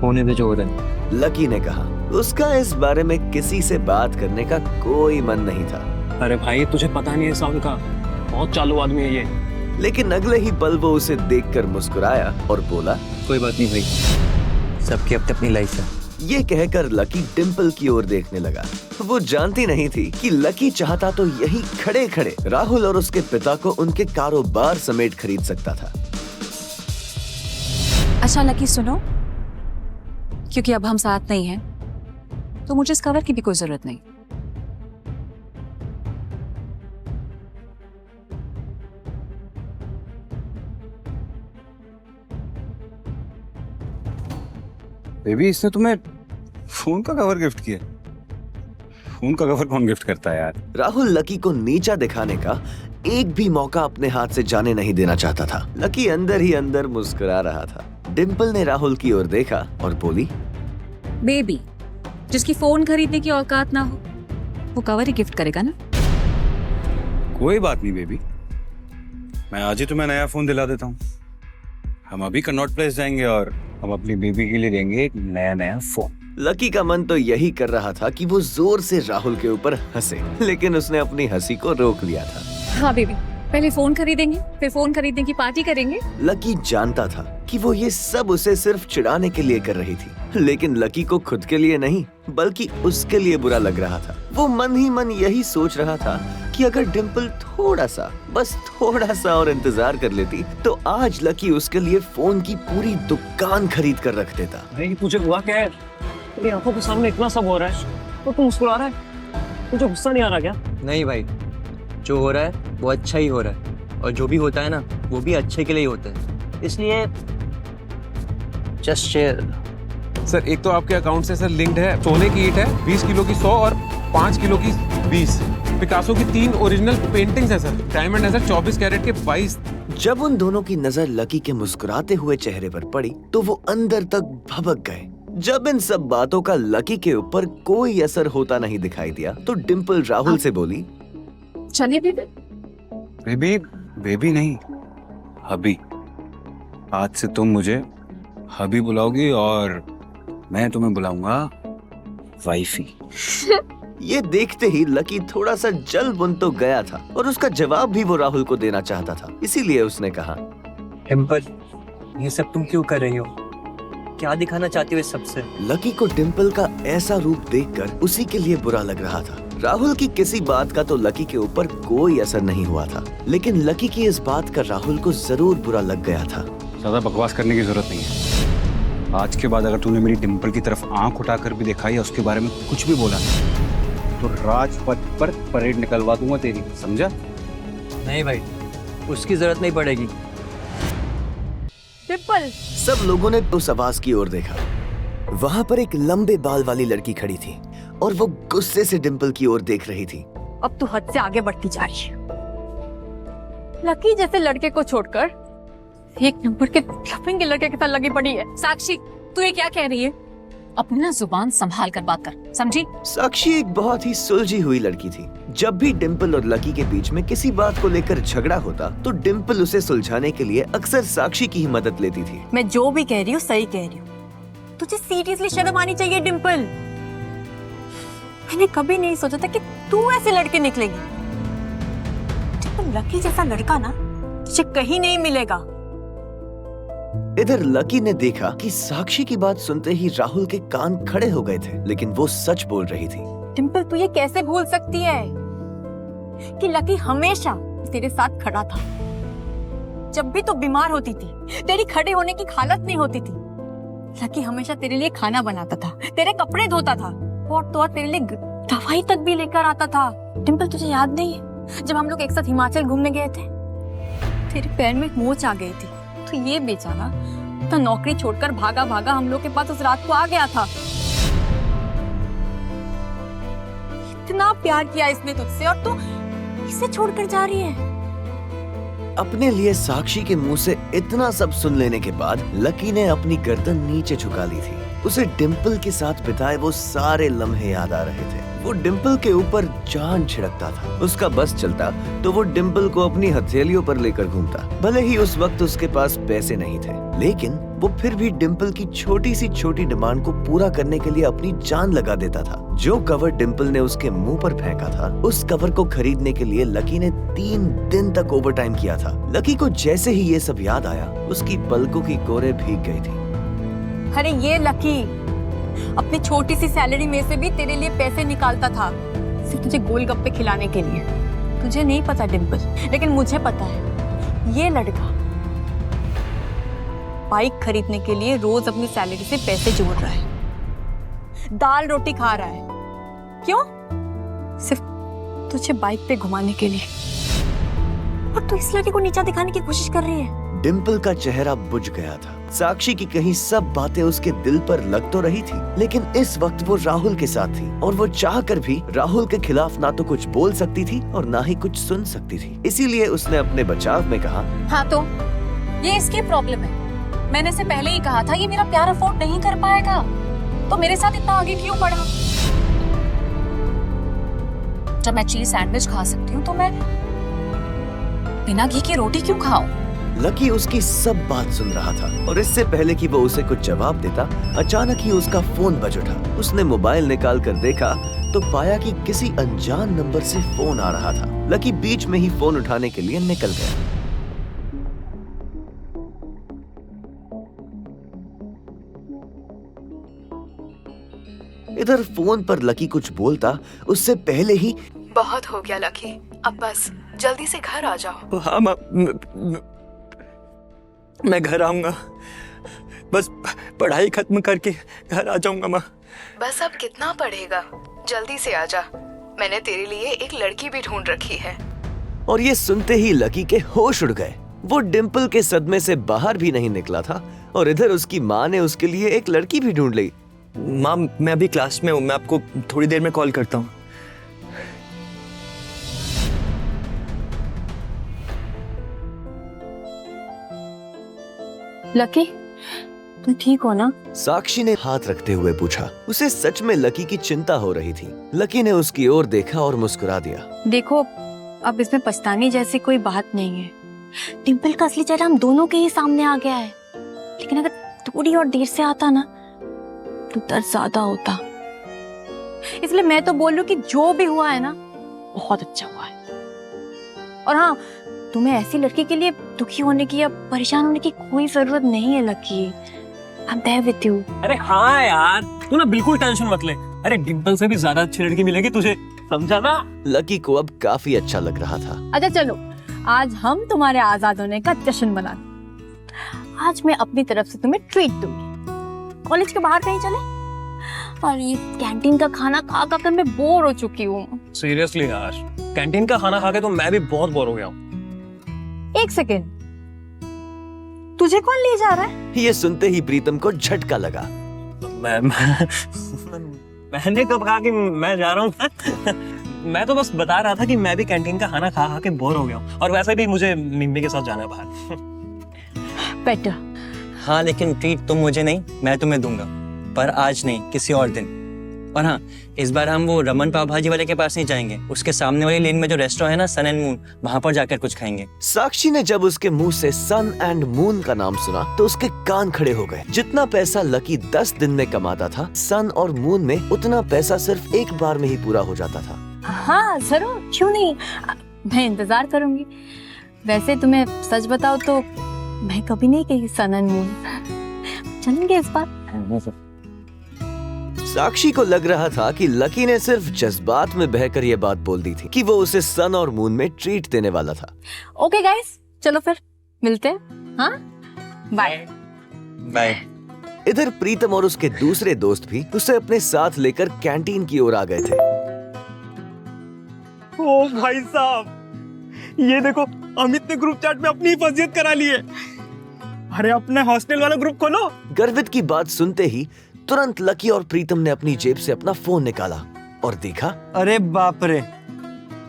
होने दे जो हो रहा है। लकी ने कहा। उसका इस बारे में किसी से बात करने का कोई मन नहीं था। अरे भाई तुझे पता नहीं है साउंड का, बहुत चालू आदमी है ये। लेकिन अगले ही पल वो उसे देखकर मुस्कुराया और बोला, कोई बात नहीं भाई, सबकी अपनी अपनी लाइफ है। ये कहकर लकी डिम्पल की ओर देखने लगा। वो जानती नहीं थी कि लकी चाहता तो यही खड़े खड़े राहुल और उसके पिता को उनके कारोबार समेत खरीद सकता था। अच्छा लकी सुनो, क्योंकि अब हम साथ नहीं हैं, तो मुझे इस कवर की भी कोई जरूरत नहीं। बेबी इसने तुम्हें फोन का कवर गिफ्ट किया। फोन का कवर कौन गिफ्ट करता है यार? राहुल लकी को नीचा दिखाने का एक भी मौका अपने हाथ से जाने नहीं देना चाहता था। लकी अंदर ही अंदर मुस्कुरा रहा था। डिम्पल ने राहुल की ओर देखा और बोली, बेबी जिसकी फोन खरीदने की औकात ना हो वो कवर ही गिफ्ट करेगा ना। कोई बात नहीं बेबी, मैं आज ही तुम्हें नया फोन दिला देता हूँ। हम अभी कनॉट प्लेस जाएंगे और हम अपनी बेबी के लिए देंगे एक नया फोन। लकी का मन तो यही कर रहा था कि वो जोर से राहुल के ऊपर हंसे, लेकिन उसने अपनी हंसी को रोक लिया था। हाँ बेबी, पहले फोन खरीदेंगे फिर फोन खरीदने की पार्टी करेंगे। लकी जानता था कि वो ये सब उसे सिर्फ चिढ़ाने के लिए कर रही थी, लेकिन लकी को खुद के लिए नहीं बल्कि उसके लिए बुरा लग रहा था। वो मन ही मन यही सोच रहा था कि अगर डिम्पल थोड़ा सा, बस थोड़ा सा और इंतजार कर लेती तो आज लकी उसके लिए फोन की पूरी दुकान खरीद कर रख देता। नहीं तुझे हुआ क्या है? तेरी आंखों के सामने इतना सब हो रहा है तो तू मुस्कुरा रहा है। तुझे गुस्सा नहीं आ रहा क्या? नहीं भाई, जो हो रहा है वो अच्छा ही हो रहा है, और जो भी होता है ना वो भी अच्छे के लिए ही होता है, इसलिए जस्ट शेयर। सर एक तो आपके अकाउंट से सर लिंक्ड है सोने की ईंट है 20 किलो की 100 और 5 किलो की 20। पिकासो की 3 ओरिजिनल पेंटिंग्स है सर। डायमंड है सर 24 कैरेट के 22। जब उन दोनों की नजर लकी के मुस्कुराते हुए चेहरे पर पड़ी तो वो अंदर तक भभक गए। जब इन सब बातों का लकी के ऊपर कोई असर होता नहीं दिखाई दिया तो डिम्पल राहुल से बोली, चलिए बेबी। बेबी बेबी नहीं, हबी। आज से तुम मुझे हबी बुलाओगी और मैं तुम्हें बुलाऊंगा वाइफी। ये देखते ही लकी थोड़ा सा जल बुन तो गया था और उसका जवाब भी वो राहुल को देना चाहता था, इसीलिए उसने कहा, डिम्पल ये सब तुम क्यों कर रही हो? क्या दिखाना चाहती हो इस सबसे? लकी को डिम्पल का ऐसा रूप देखकर उसी के लिए बुरा लग रहा था। राहुल की किसी बात का तो लकी के ऊपर कोई असर नहीं हुआ था, लेकिन लकी की इस बात का राहुल को जरूर बुरा लग गया था। ज्यादा बकवास करने की जरूरत नहीं है। आज के बाद अगर तूने मेरी डिम्पल की तरफ आंख उठाकर भी देखा या उसके बारे में कुछ भी बोला तो राजपथ पर परेड निकलवा दूंगा तेरी, समझा? नहीं भाई, उसकी जरूरत नहीं पड़ेगी। डिम्पल। सब लोगों ने उस आवाज की ओर देखा। वहाँ पर एक लंबे बाल वाली लड़की खड़ी थी और वो गुस्से से डिम्पल की ओर देख रही थी। अब तू हद से आगे बढ़ती जा रही है। लकी जैसे लड़के को छोड़कर एक नंबर के लफंगे लड़के के साथ लगी पड़ी है। साक्षी तू ये क्या कह रही है? अपनी ना जुबान संभाल कर बात कर, समझी? साक्षी एक बहुत ही सुलझी हुई लड़की थी। जब भी डिम्पल और लकी के बीच में किसी बात को लेकर झगड़ा होता तो डिम्पल उसे सुलझाने के लिए अक्सर साक्षी की ही मदद लेती थी। मैं जो भी कह रही हूँ सही कह रही हूँ। तुझे सीरियसली शर्म आनी चाहिए डिम्पल। मैंने कभी नहीं सोचा था कि तू ऐसे लड़के निकलेगी। डिम्पल लकी जैसा लड़का ना तुझे कहीं नहीं मिलेगा। इधर लकी ने देखा कि साक्षी की बात सुनते ही राहुल के कान खड़े हो गए थे, लेकिन वो सच बोल रही थी। डिम्पल तू ये कैसे भूल सकती है कि लकी हमेशा तेरे साथ खड़ा था। जब भी तू बीमार होती थी तेरी खड़े होने की हालत नहीं होती थी। लकी हमेशा तेरे लिए खाना बनाता था, तेरे कपड़े धोता था और तो तेरे लिए दवाई तक भी लेकर आता था। डिम्पल तुझे याद नहीं है जब हम लोग एक साथ हिमाचल घूमने गए थे? तेरे पैर में एक मोच आ गई थी तो ये बेचारा तो नौकरी छोड़कर भागा भागा हम लोग के पास उस रात को आ गया था। इतना प्यार किया इसने तुझसे और तू इसे छोड़कर जा रही है। अपने लिए साक्षी के मुंह से इतना सब सुन लेने के बाद लकी ने अपनी गर्दन नीचे झुका ली थी। उसे डिम्पल के साथ बिताए वो सारे लम्हे याद आ रहे थे। वो डिम्पल के ऊपर जान छिड़कता था। उसका बस चलता तो वो डिम्पल को अपनी हथेलियों पर लेकर घूमता। भले ही उस वक्त उसके पास पैसे नहीं थे, लेकिन वो फिर भी डिम्पल की छोटी सी छोटी डिमांड को पूरा करने के लिए अपनी जान लगा देता था। जो कवर डिम्पल ने उसके मुंह पर फेंका था, उस कवर को खरीदने के लिए लकी ने 3 दिन तक ओवरटाइम किया था। लकी को जैसे ही ये सब याद आया, उसकी पलकों की कोरे भीग गई थी। अरे ये लकी अपनी छोटी सी सैलरी में से भी तेरे लिए पैसे निकालता था सिर्फ तुझे गोलगप्पे खिलाने के लिए। तुझे नहीं पता डिम्पल, लेकिन मुझे पता है ये लड़का बाइक खरीदने के लिए रोज अपनी सैलरी से पैसे जोड़ रहा है, दाल रोटी खा रहा है। क्यों? सिर्फ तुझे बाइक पे घुमाने के लिए। और तू इस लड़के को नीचा दिखाने की कोशिश कर रही है। डिम्पल का चेहरा बुझ गया था। साक्षी की कहीं सब बातें उसके दिल पर लग तो रही थी, लेकिन इस वक्त वो राहुल के साथ थी और वो चाहकर भी राहुल के खिलाफ ना तो कुछ बोल सकती थी और ना ही कुछ सुन सकती थी। इसीलिए उसने अपने बचाव में कहा, हाँ तो ये इसकी प्रॉब्लम है। मैंने इसे पहले ही कहा था ये मेरा प्यार अफोर्ड नहीं कर पाएगा, तो मेरे साथ इतना आगे क्यों बढ़ा? जब मैं चीज सैंडविच खा सकती हूँ तो मैं बिना घी की रोटी क्यों खाऊं? लकी उसकी सब बात सुन रहा था और इससे पहले कि वो उसे कुछ जवाब देता, अचानक ही उसका फोन बज उठा। उसने मोबाइल निकाल कर देखा तो पाया कि किसी अनजान नंबर से फोन आ रहा था। लकी बीच में ही फोन उठाने के लिए निकल गया। इधर फोन पर लकी कुछ बोलता उससे पहले ही, बहुत हो गया लकी, अब बस जल्दी से घर आ जाओ। हाँ माँ, मैं घर आऊंगा, बस पढ़ाई खत्म करके घर आ जाऊंगा माँ। बस अब कितना पढ़ेगा, जल्दी से आ जा, मैंने तेरे लिए एक लड़की भी ढूंढ रखी है। और ये सुनते ही लकी के होश उड़ गए। वो डिम्पल के सदमे से बाहर भी नहीं निकला था और इधर उसकी माँ ने उसके लिए एक लड़की भी ढूंढ ली। माँ मैं अभी क्लास में हूँ, मैं आपको थोड़ी देर में कॉल करता हूँ। लकी तुम ठीक हो ना? साक्षी ने हाथ रखते हुए पूछा। उसे सच में लकी की चिंता हो रही थी। लकी ने उसकी ओर देखा और मुस्कुरा दिया। देखो अब इसमें पछताने जैसी कोई बात नहीं है। डिम्पल का असली चेहरा हम दोनों के ही सामने आ गया है, लेकिन अगर थोड़ी और देर से आता ना तो दर्द ज्यादा होता। इसलिए मैं तो बोल रही हूँ कि जो भी हुआ है ना बहुत अच्छा हुआ है। और हाँ, तुम्हें ऐसी लड़की के लिए दुखी होने की या परेशान होने की कोई जरूरत नहीं है lucky. I'm there with you। अरे हाँ यार, तू ना बिल्कुल टेंशन मत ले। अरे डिम्पल से भी ज्यादा अच्छी लड़की मिलेगी तुझे, समझा ना? लकी को अब काफी अच्छा लग रहा था। अच्छा चलो, आज हम तुम्हारे आजाद होने का जश्न मनाते। आज मैं अपनी तरफ से तुम्हें ट्रीट दूंगी। कॉलेज के बाहर कहीं चले? और ये कैंटीन का खाना खा कर मैं बोर हो चुकी हूँ। सीरियसली यार, कैंटीन का खाना खा के तो मैं भी बहुत बोर हो गया हूँ। एक सेकेंड, तुझे कौन ले जा रहा है? ये सुनते ही प्रीतम को झटका लगा। मैंने कब कहा कि मैं जा रहा हूँ? मैं तो बस बता रहा था कि मैं भी कैंटीन का खाना खा के बोर हो गया हूँ, और वैसे भी मुझे मिम्मी के साथ जाना है बाहर। बेटर। हाँ लेकिन ट्रीट तुम मुझे नहीं, मैं तुम्हें दूंगा, पर आज नहीं, किसी और दिन। और हाँ, इस बार हम वो रमन पाव भाजी वाले के पास नहीं जाएंगे, उसके सामने वाली लेन में जो रेस्टोरेंट है ना, सन एंड मून, वहां पर जाकर कुछ खाएंगे। साक्षी ने जब उसके मुंह से सन एंड मून का नाम सुना तो उसके कान खड़े हो गए। जितना पैसा लकी 10 दिन में कमाता था, सन और मून में उतना पैसा सिर्फ एक बार में ही पूरा हो जाता था। हाँ जरूर, क्यों नहीं, मैं इंतजार करूंगी। वैसे तुम्हें सच बताओ तो मैं कभी नहीं कही सन एंड मून। चलेंगे इस बार? साक्षी को लग रहा था कि लकी ने सिर्फ जज्बात में बहकर ये बात बोल दी थी कि वो उसे सन और मून में ट्रीट देने वाला था। ओके गाइस, चलो फिर मिलते हैं। हाँ, बाय बाय। इधर प्रीतम और उसके दूसरे दोस्त भी उसे अपने साथ लेकर कैंटीन की ओर आ गए थे। ओ भाई साहब, ये देखो, अमित ने ग्रुप चैट में अपनी हिफाजत करा ली है। अरे अपने हॉस्टल वाला ग्रुप खोलो। गर्वित की बात सुनते ही तुरंत लकी और प्रीतम ने अपनी जेब से अपना फोन निकाला और देखा। अरे बाप रे,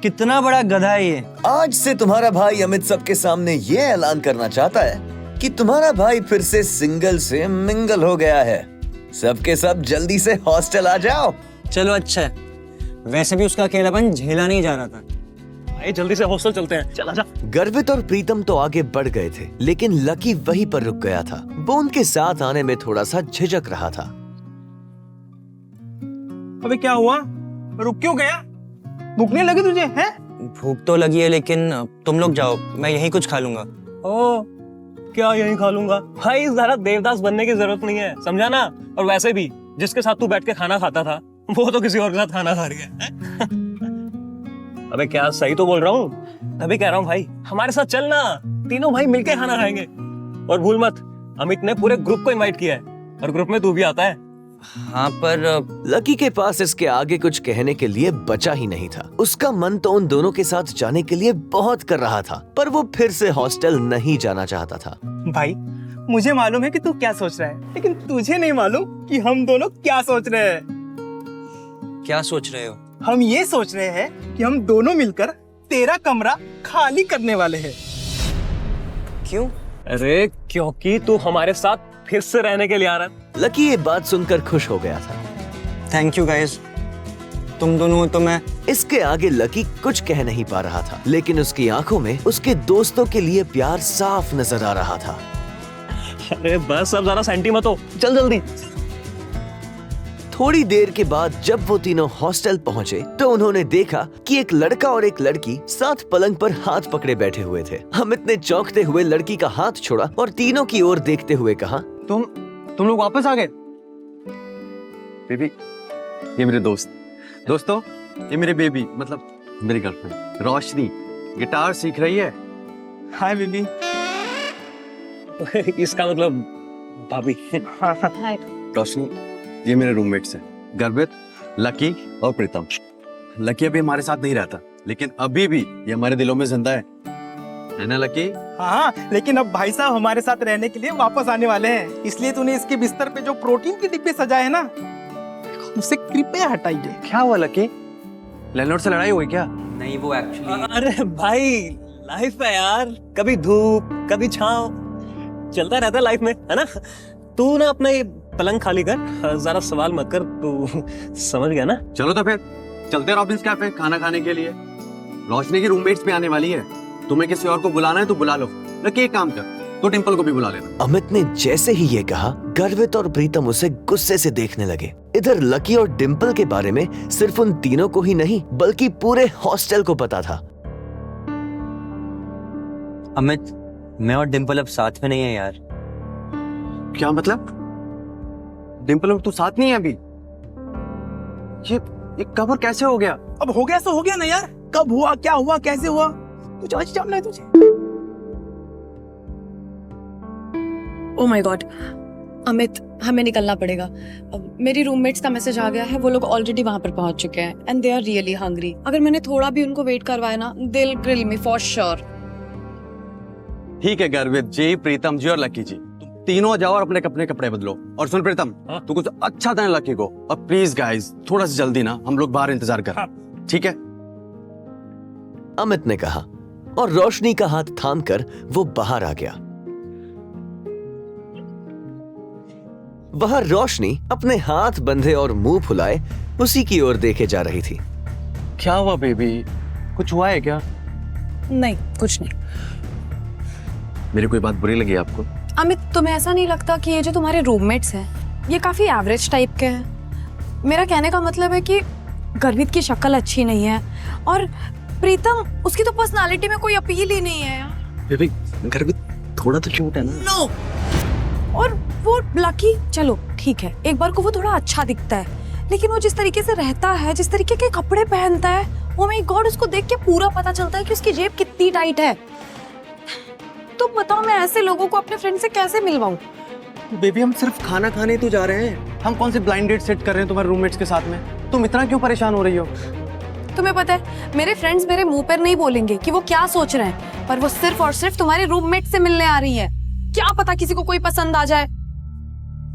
कितना बड़ा गधा है ये। आज से तुम्हारा भाई अमित सबके सामने ये ऐलान करना चाहता है कि तुम्हारा भाई फिर से सिंगल से मिंगल हो गया है। सबके सब जल्दी से हॉस्टल आ जाओ। चलो अच्छा है, वैसे भी उसका अकेलापन झेला नहीं जा रहा था। आइए जल्दी से हॉस्टल चलते हैं, चला जा। गर्वित और प्रीतम तो आगे बढ़ गए थे, लेकिन लकी वहीं पर रुक गया था। वो उनके साथ आने में थोड़ा सा झिझक रहा था। अबे क्या हुआ, रुक क्यों गया? भूख नहीं लगी तुझे? है भूख तो लगी है, लेकिन तुम लोग जाओ, मैं यहीं कुछ खा लूंगा। ओ क्या यहीं खा लूंगा? भाई जरा देवदास बनने की जरूरत नहीं है, समझा ना? और वैसे भी जिसके साथ तू बैठ के खाना खाता था वो तो किसी और के साथ खाना खा रही है। अबे क्या सही तो बोल रहा हूँ? तभी कह रहा हूँ भाई, हमारे साथ चलना, तीनों भाई मिलके खाना खाएंगे। और भूल मत, अमित ने पूरे ग्रुप को इनवाइट किया है, और ग्रुप में तू भी आता है। हाँ पर लकी के पास इसके आगे कुछ कहने के लिए बचा ही नहीं था। उसका मन तो उन दोनों के साथ जाने के लिए बहुत कर रहा था, पर वो फिर से हॉस्टल नहीं जाना चाहता था। भाई मुझे मालूम है कि तू क्या सोच रहा है, लेकिन तुझे नहीं मालूम कि हम दोनों क्या सोच रहे हैं। क्या सोच रहे हो? हम ये सोच रहे हैं कि हम दोनों मिलकर तेरा कमरा खाली करने वाले हैं। क्यों? अरे क्योंकि तू हमारे साथ फिर से रहने के लिए आ रहा है। लकी ये बात सुनकर खुश हो गया था। थैंक यू गाइस, तुम दोनों तो मैं। इसके आगे लकी कुछ कह नहीं पा रहा था, लेकिन उसकी आंखों में उसके दोस्तों के लिए प्यार साफ नजर आ रहा था। अरे बस अब ज्यादा सेंटी मत हो, चल जल्दी। थोड़ी देर के बाद जब वो तीनों हॉस्टल पहुंचे तो उन्होंने देखा कि एक लड़का और एक लड़की साथ पलंग पर हाथ पकड़े बैठे हुए थे। अमित ने चौंकते हुए लड़की का हाथ छोड़ा और तीनों की ओर देखते हुए कहा, तुम लोग वापस आ गए? बेबी, ये मेरे दोस्तों, ये मेरे बेबी, मतलब मेरी गर्लफ्रेंड रोशनी गिटार सीख रही है। Hi baby. इसका मतलब भाभी। रोशनी, ये मेरे रूममेट्स हैं, गर्वित, लकी और प्रीतम। लकी अभी हमारे साथ नहीं रहता, लेकिन अभी भी ये हमारे दिलों में जिंदा है ना लकी? हाँ, लेकिन अब भाई साहब हमारे साथ रहने के लिए वापस आने वाले हैं, इसलिए तूने इसके बिस्तर पे जो प्रोटीन के डिब्बे सजाए हैं ना, उससे कृपया हटाइए। क्या हुआ लकी? लैंडलॉर्ड से लड़ाई हुई क्या? नहीं, वो एक्चुअली। अरे भाई, लाइफ है यार, कभी धूप कभी छांव, चलता रहता है लाइफ में, है ना। तू ना अपना ये पलंग खाली कर, ज्यादा सवाल मत कर, तू समझ गया ना। चलो तो फिर चलते रॉबिन्स कैफे खाना खाने के लिए। रोशनी की रूममेट्स भी आने वाली है, तुम्हें किसी और को बुलाना है तो बुला लो। लकी एक काम कर, तो डिंपल को भी बुला लेना। अमित ने जैसे ही ये कहा, गर्वित और प्रीतम उसे गुस्से से देखने लगे। इधर लकी और डिंपल के बारे में सिर्फ उन तीनों को ही नहीं बल्कि पूरे हॉस्टल को पता था। अमित, मैं और डिंपल अब साथ में नहीं है यार। क्या मतलब? डिंपल और तू साथ नहीं है अभी? ये कब और कैसे हो गया? अब हो गया सो हो गया ना यार, कब हुआ, क्या हुआ, कैसे हुआ, कुछ आज जानना है तुझे? ओह माय गॉड, अमित हमें निकलना पड़ेगा। अब मेरी रूममेट्स का मैसेज आ गया है, वो लोग ऑलरेडी वहां पर पहुंच चुके हैं and they are really hungry. अगर मैंने थोड़ा भी उनको वेट करवाया ना, they will grill me for sure. ठीक है गर्वित जी, प्रीतम जी और लकी जी, तुम तीनों जाओ और अपने कपड़े बदलो। और सुन प्रीतम, तू कुछ अच्छा देना लकी को। और प्लीज गाइस, थोड़ा सा जल्दी ना, हम लोग बाहर इंतजार कर। ठीक है? अमित ने कहा और रोशनी का हाथ थामकर वो बाहर आ गया। वहां रोशनी अपने हाथ बंधे और मुंह फुलाए उसी की ओर देखे जा रही थी। क्या हुआ बेबी, कुछ हुआ है क्या? नहीं, कुछ नहीं। मेरी कोई बात बुरी लगी आपको? अमित, तुम्हें ऐसा नहीं लगता कि ये जो तुम्हारे रूममेट्स हैं ये काफी एवरेज टाइप के हैं? मेरा कहने का मतलब है कि गर्वित की शक्ल अच्छी नहीं है और प्रीतम, उसकी तो पर्सनालिटी में कोई अपील ही नहीं है यार। बेबी, गर्वित थोड़ा तो क्यूट है ना? नो। और वो लकी, चलो ठीक है, एक बार को वो थोड़ा अच्छा दिखता है, लेकिन वो जिस तरीके से रहता है, जिस तरीके के कपड़े पहनता है, ओ माय गॉड, उसको देख के पूरा पता चलता है कि उसकी जेब कितनी टाइट है। तुम बताओ, मैं ऐसे लोगों को अपने फ्रेंड से कैसे मिलवाऊं? बेबी, हम सिर्फ खाना खाने तो जा रहे हैं, हम कौन से ब्लाइंड डेट सेट कर रहे हैं तुम्हारे रूममेट्स के साथ में? तुम इतना क्यों परेशान हो रही हो? तुम्हें पता है, मेरे फ्रेंड्स मेरे मुंह पर नहीं बोलेंगे कि वो क्या सोच रहे हैं, पर वो सिर्फ और सिर्फ तुम्हारे रूममेट से मिलने आ रही है। क्या पता किसी को कोई पसंद आ जाए।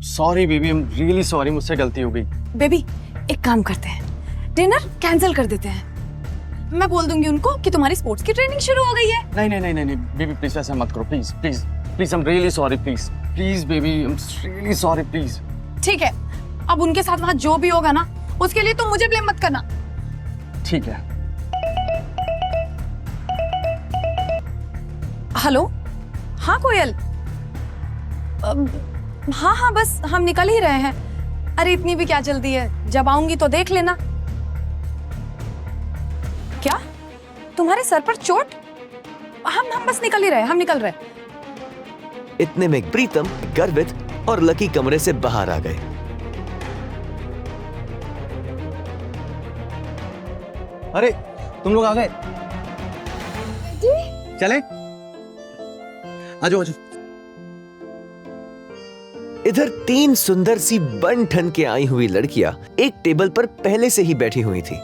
Sorry baby, I am really sorry, मुझसे गलती हो गई। बेबी, एक काम करते हैं, डिनर कैंसिल कर देते हैं। मैं बोल दूंगी उनको कि तुम्हारी स्पोर्ट्स की ट्रेनिंग शुरू हो गई है। नहीं बेबी, प्लीज ऐसा मत करो, please please please, I am really sorry, please please baby, I am really sorry, please. ठीक है, अब उनके साथ वहां जो भी होगा ना, उसके लिए तुम मुझे ब्लेम मत करना। ठीक है। हेलो, हाँ कोयल, हाँ बस हम निकल ही रहे हैं। अरे इतनी भी क्या जल्दी है, जब आऊंगी तो देख लेना। क्या तुम्हारे सर पर चोट? हम बस निकल ही रहे, हम निकल रहे। इतने में प्रीतम, गर्वित और लकी कमरे से बाहर आ गए। अरे तुम लोग आ गए? चले? आ जाओ। इधर 3 सुंदर सी बन ठन के आई हुई लड़कियां एक टेबल पर पहले से ही बैठी हुई थी।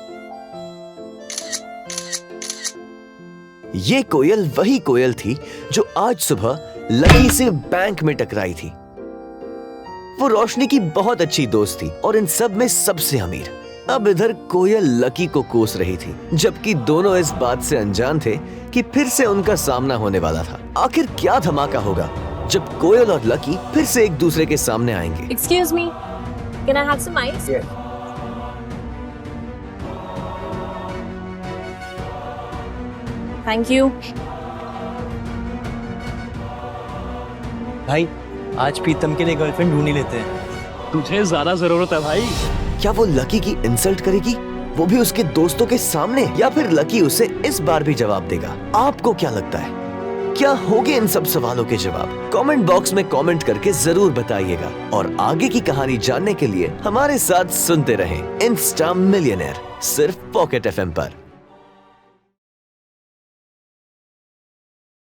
ये कोयल वही कोयल थी जो आज सुबह लकी से बैंक में टकराई थी। वो रोशनी की बहुत अच्छी दोस्त थी और इन सब में सबसे अमीर। अब इधर कोयल लकी को कोस रही थी, जबकि दोनों इस बात से अनजान थे कि फिर से उनका सामना होने वाला था। आखिर क्या धमाका होगा जब कोयल और लकी फिर से एक दूसरे के सामने आएंगे। Excuse me, can I have some ice? Yes. Thank you. भाई आज प्रीतम के लिए गर्लफ्रेंड ढूंढ ही लेते हैं। तुझे ज्यादा जरूरत है भाई। क्या वो लकी की इंसल्ट करेगी, वो भी उसके दोस्तों के सामने, या फिर लकी उसे इस बार भी जवाब देगा? आपको क्या लगता है, क्या होंगे इन सब सवालों के जवाब? कमेंट बॉक्स में कमेंट करके जरूर बताइएगा और आगे की कहानी जानने के लिए हमारे साथ सुनते रहें इंस्टा मिलियनेयर, सिर्फ पॉकेट FM पर।